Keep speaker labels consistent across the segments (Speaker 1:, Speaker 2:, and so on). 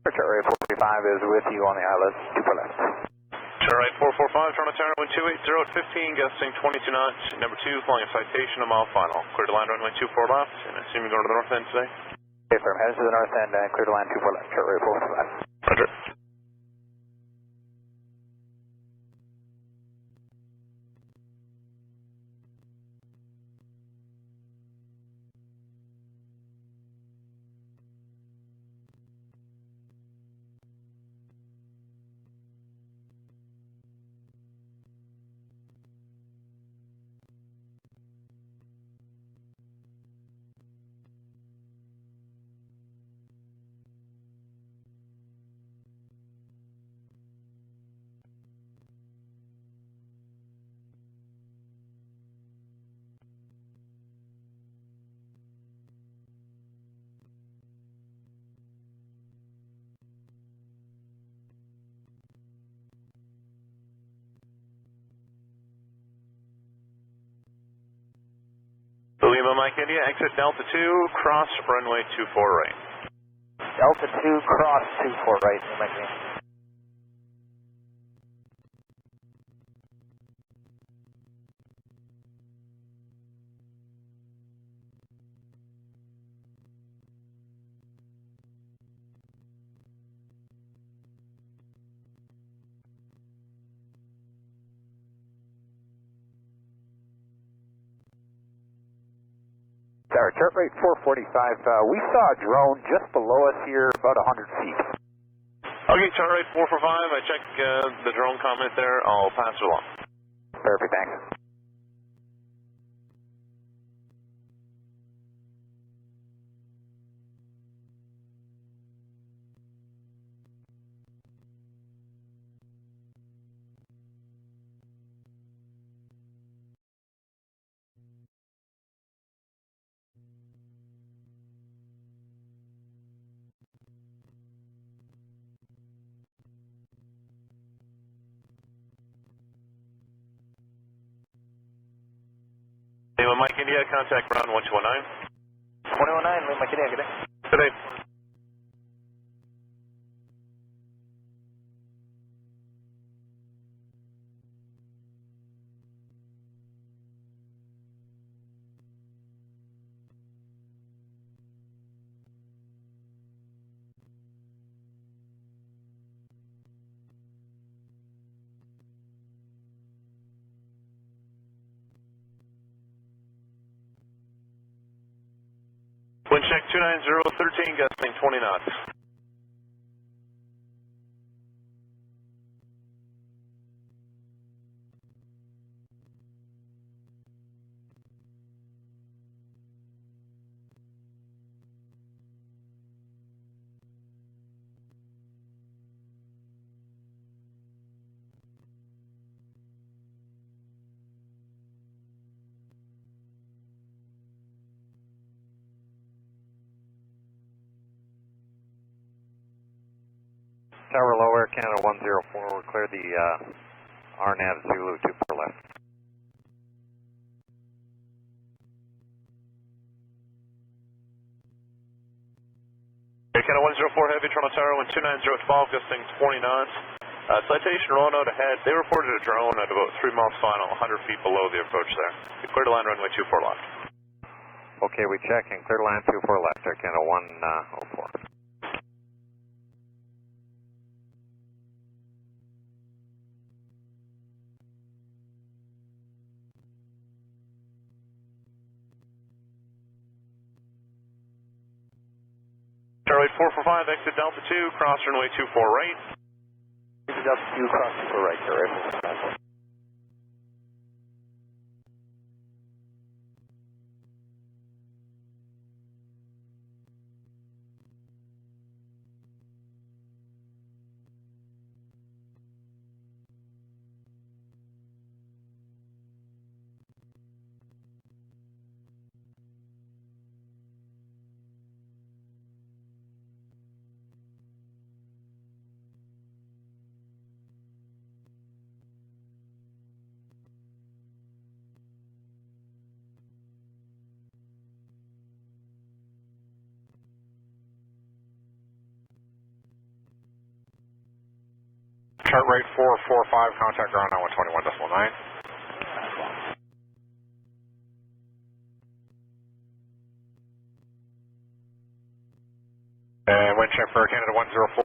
Speaker 1: Charlie 45 is with you on the ILS, 2 for left.
Speaker 2: Charlie 445, Toronto Tower, wind 280 at 15, gusting 22 knots. Number 2, flying a citation, a mile final. Clear to line runway 24 left, and I assume you're going to the north end today?
Speaker 1: Okay, firm, heading to the north end, clear to line 2 for left, Charlie 445.
Speaker 2: Roger. Lima Mike India, exit Delta 2, cross runway 24 right.
Speaker 1: Delta 2, cross 24 right, Lima Mike India. Tower, chart rate 445, we saw a drone just below us here, about 100 feet.
Speaker 2: Okay, chart rate 445, I checked the drone comment there, I'll pass it along.
Speaker 1: Perfect, thanks.
Speaker 2: Lima Mike India, contact ground 1219.
Speaker 1: 119, Lima Mike India, good day.
Speaker 2: Good day. Wind check 290, 13, gusting 20 knots.
Speaker 3: Tower low, Air Canada 104, we'll clear the RNAV Zulu 2 for left.
Speaker 2: Air Canada 104 Heavy, Toronto Tower, wind 290 at 12, gusting 20 knots. Citation rolling out ahead, they reported a drone at about 3 miles final, 100 feet below the approach there. You clear to line runway 24 left.
Speaker 3: Okay, we check and clear to line 24 left, Air Canada 104.
Speaker 2: Charlie 445, exit Delta 2, cross runway 24 right.
Speaker 1: Exit Delta 2, cross 24 right, Charlie 445.
Speaker 4: Chart rate 445, contact ground on 121.9. And wind check for Canada 104,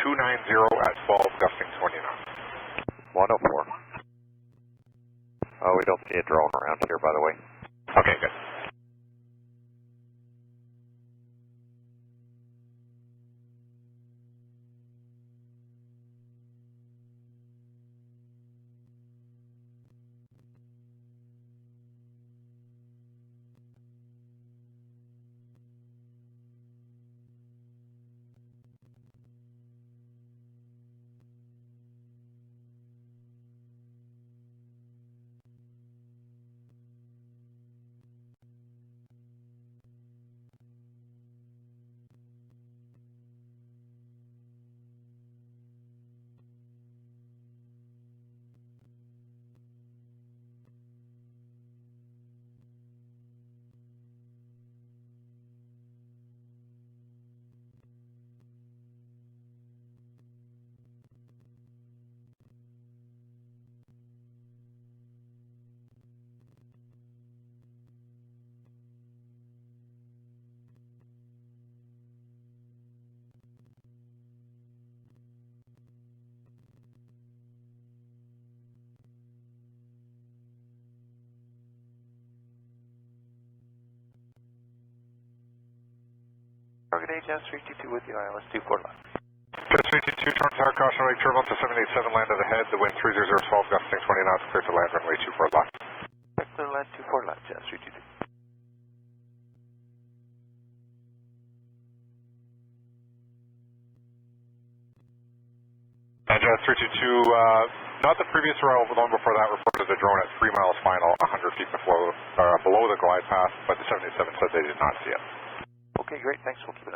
Speaker 4: 290 at 12, gusting 20 knots.
Speaker 3: 104. Oh, we don't see a drone around here, by the way.
Speaker 4: Okay, good.
Speaker 1: Target Jazz 322 with you, ILS 24 left.
Speaker 4: Jazz 322, turn tower, caution rate turbulence to 787, land ahead, the wind 300, 12, gusting 20 knots, clear to land, runway 24 left.
Speaker 1: Clear land 24 left, Jazz 322.
Speaker 4: And Jazz 322, not the previous route, but the one before that reported the drone at 3 miles final, 100 feet below the glide path, but the 787 said they did not see it.
Speaker 1: Okay, great, thanks, we'll keep it